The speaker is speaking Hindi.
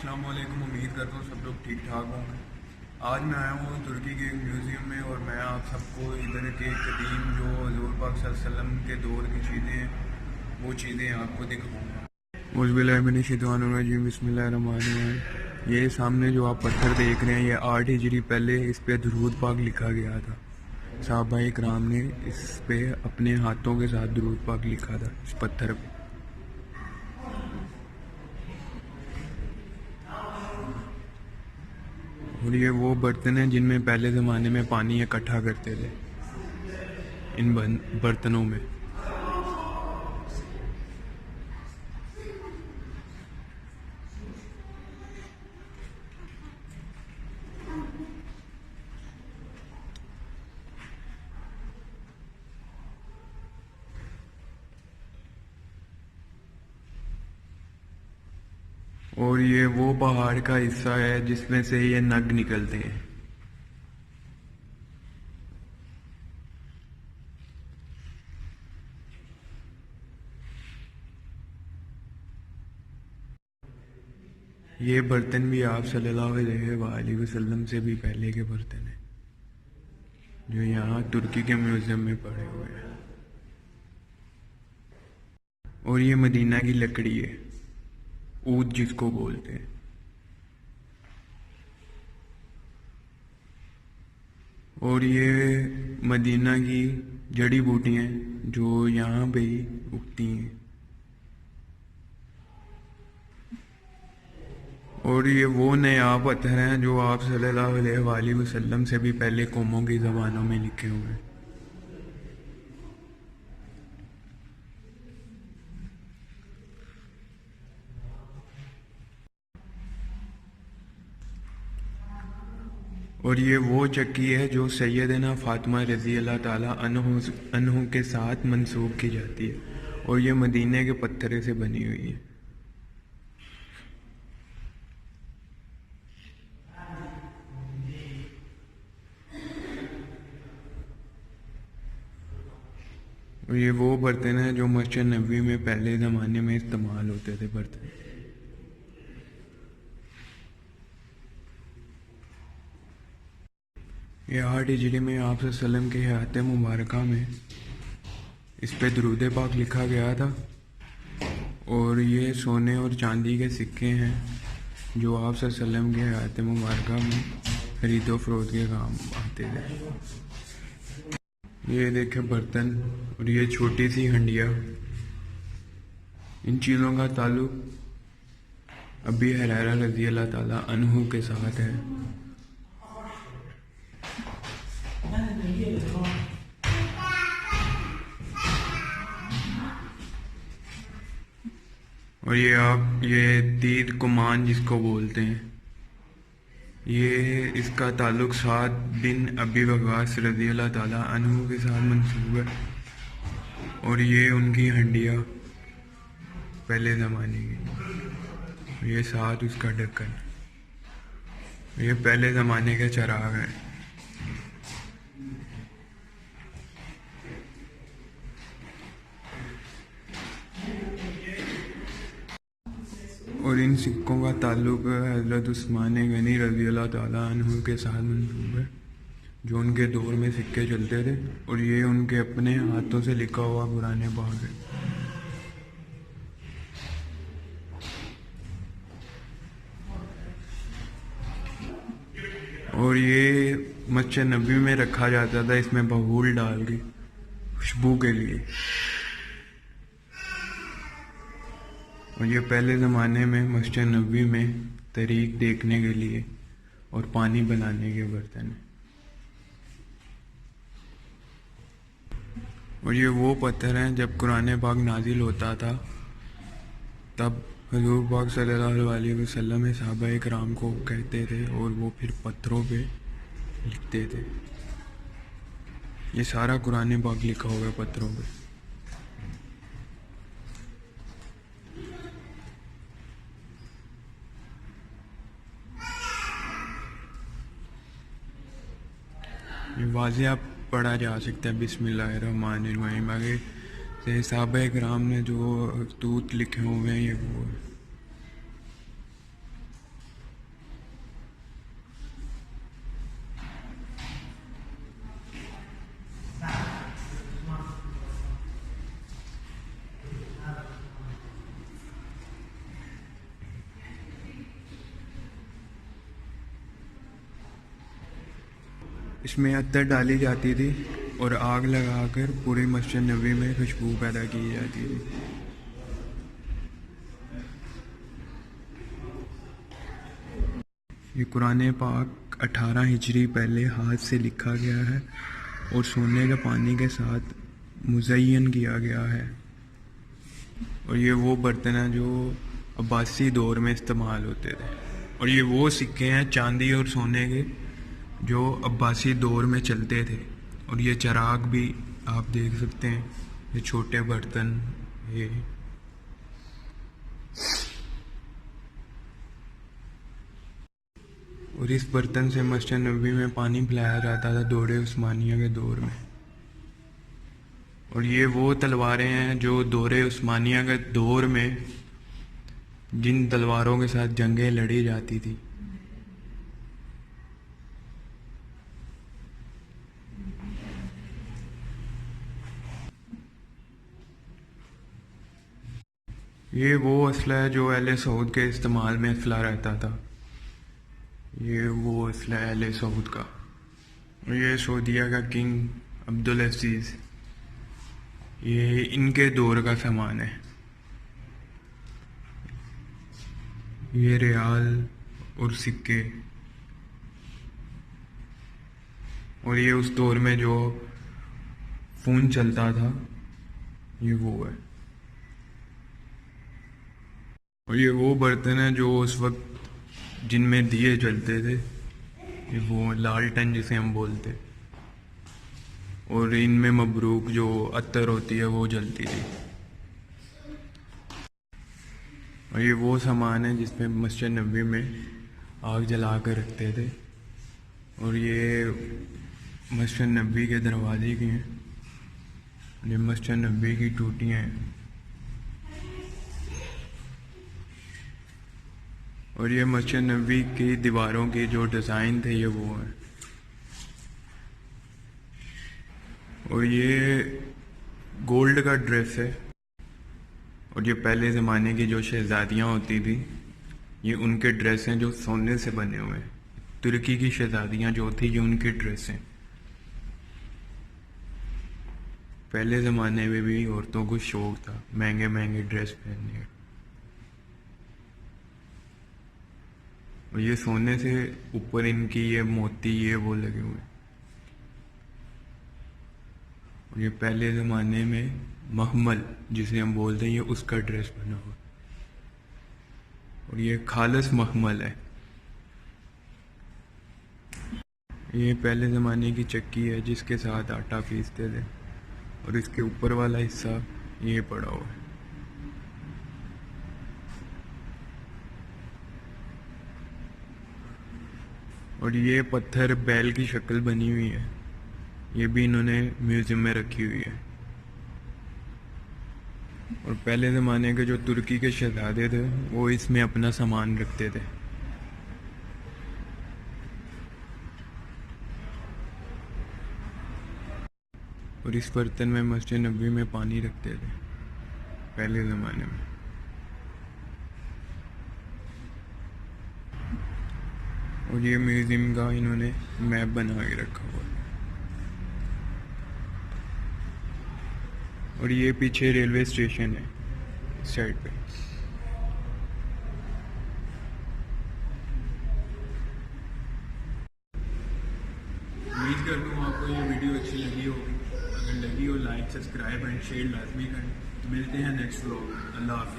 अस्सलाम वालेकुम। उम्मीद करता हूँ सब लोग ठीक ठाक होंगे। आज मैं आया हूँ तुर्की के एक म्यूज़ियम में और मैं आप सबको इधर के कदीम जो हज़ूर पाक सल्लल्लाहु अलैहि वसल्लम के दौर की चीज़ें हैं वो चीज़ें आपको दिखाऊँगा। मुज़बिल्लाहिमिनश्शैतानिर्रजीम बिस्मिल्लाहिर्रहमानिर्रहीम। ये सामने जो आप पत्थर देख रहे हैं ये 8 हिजरी पहले इस पे दुरूद पाक लिखा गया था। सहाबा इकराम ने इस पे अपने हाथों के साथ दुरूद पाक लिखा था इस पत्थर पे। और ये वो बर्तन हैं जिनमें पहले ज़माने में पानी इकट्ठा करते थे इन बर्तनों में। और ये वो पहाड़ का हिस्सा है जिसमें से ये नग निकलते हैं। ये बर्तन भी आप सल्लल्लाहु अलैहि वसल्लम से भी पहले के बर्तन हैं जो यहाँ तुर्की के म्यूज़ियम में पड़े हुए हैं। और ये मदीना की लकड़ी है, ऊद जिसको बोलते हैं। और ये मदीना की जड़ी बूटियाँ जो यहाँ पे ही उगती हैं। और ये वो नया पत्थर हैं जो आप सल्लल्लाहु अलैहि वसल्लम से भी पहले कौमों की ज़बानों में लिखे हुए हैं। और ये वो चक्की है जो सैयदना फातिमा रज़ी अल्लाह ताला अन्हु के साथ मंसूब की जाती है और ये मदीने के पत्थर से बनी हुई है। और ये वो बर्तन है जो मस्जिद नबवी में पहले ज़माने में इस्तेमाल होते थे बर्तन। ये 8 हिजरी में आप सल्लम के हयात मुबारका में इस पे दुरूद पाक लिखा गया था। और ये सोने और चांदी के सिक्के हैं जो आप सल्लम के हयात मुबारका में खरीदो फरोख्त के काम आते थे। ये देखे बर्तन और ये छोटी सी हंडिया, इन चीज़ों का ताल्लुक अबी हुरैरा रज़ी अल्लाह ताला अन्हु के साथ है। और ये तीद कुमान जिसको बोलते हैं, ये इसका ताल्लुक साद बिन अबी वक़ास रज़ी अल्लाह ताला अन्हु के साथ मंसूब है। और ये उनकी हंडिया पहले ज़माने की, ये साथ उसका ढक्कन, ये पहले ज़माने के चराग हैं। और इन सिक्कों का ताल्लुक हज़रत उस्मान गनी रज़ी अल्लाह ताला अन्हु के साथ मंसूब है जो उनके दौर में सिक्के चलते थे। और ये उनके अपने हाथों से लिखा हुआ कुरान पाक है। और ये मस्जिद नबी में रखा जाता था इसमें बबूल डाल के खुशबू के लिए। और ये पहले ज़माने में मस्जिद नबवी में तरीक देखने के लिए और पानी बनाने के बर्तन हैं। और ये वो पत्थर हैं जब कुरान पाक नाजिल होता था तब हज़ूर पाक सल्लल्लाहु अलैहि वसल्लम सहाबा इकराम को कहते थे और वो फिर पत्थरों पे लिखते थे। ये सारा कुरान पाक लिखा हुआ है पत्थरों पे। वाज़े आप पढ़ा जा सकता है बिस्मिल्लाहिर्रहमानिर्रहीम। आगे से सहाबा इकराम ने जो खतूत लिखे हुए हैं ये वो है। इसमें अत्तर डाली जाती थी और आग लगाकर पूरी मस्जिद नबी में खुशबू पैदा की जाती थी। ये कुरान पाक 18 हिजरी पहले हाथ से लिखा गया है और सोने के पानी के साथ मुज़य्यन किया गया है। और ये वो बर्तन हैं जो अब्बासी दौर में इस्तेमाल होते थे। और ये वो सिक्के हैं चांदी और सोने के जो अब्बासी दौर में चलते थे। और ये चिराग भी आप देख सकते हैं, ये छोटे बर्तन, ये और इस बर्तन से मस्जिद नबी में पानी पिलाया जाता था दौरे उस्मानिया के दौर में। और ये वो तलवारें हैं जो दौरे उस्मानिया के दौर में जिन तलवारों के साथ जंगें लड़ी जाती थी। ये वो असला है जो अहले सऊद के इस्तेमाल में असला रहता था। ये वो असला है अहले सऊद का। ये सऊदीया का किंग अब्दुल अजीज़, ये इनके दौर का सामान है। ये रियाल और सिक्के, और ये उस दौर में जो फ़ोन चलता था, ये वो है। और ये वो बर्तन है जो उस वक्त जिनमें दिए जलते थे, ये वो लालटेन जिसे हम बोलते, और इनमें मबरूक जो अत्तर होती है वो जलती थी। और ये वो सामान है जिसमें मस्जिद नबी में आग जला कर रखते थे। और ये मस्जिद नबी के दरवाजे की हैं, ये मस्जिद नबी की टूटियाँ हैं। और ये मस्जिद नबी की दीवारों के जो डिज़ाइन थे, ये वो हैं। और ये गोल्ड का ड्रेस है। और ये पहले ज़माने की जो शहज़ादियाँ होती थी, ये उनके ड्रेस हैं जो सोने से बने हुए हैं। तुर्की की शहज़ादियाँ जो थी, ये उनके ड्रेस हैं। पहले ज़माने में भी औरतों को शौक़ था महंगे महंगे ड्रेस पहनने का। और ये सोने से ऊपर इनकी ये मोती ये वो लगे हुए। और ये पहले ज़माने में महमल जिसे हम बोलते हैं, ये उसका ड्रेस बना हुआ। और ये खालस महमल है। ये पहले ज़माने की चक्की है जिसके साथ आटा पीसते थे। और इसके ऊपर वाला हिस्सा ये पड़ा हुआ है। और ये पत्थर बैल की शक्ल बनी हुई है, ये भी इन्होंने म्यूज़ियम में रखी हुई है। और पहले ज़माने के जो तुर्की के शहज़ादे थे, वो इसमें अपना सामान रखते थे। और इस बर्तन में मस्जिद नबी में पानी रखते थे पहले ज़माने में। और ये म्यूज़ियम का इन्होंने मैप बना के रखा हुआ है। और ये पीछे रेलवे स्टेशन है इस साइड पे। उम्मीद करता हूँ आपको ये वीडियो अच्छी लगी होगी। अगर लगी हो, लाइक, सब्सक्राइब एंड शेयर लाजमी करें। तो मिलते हैं नेक्स्ट व्लॉग। अल्लाह हाफ़िज़।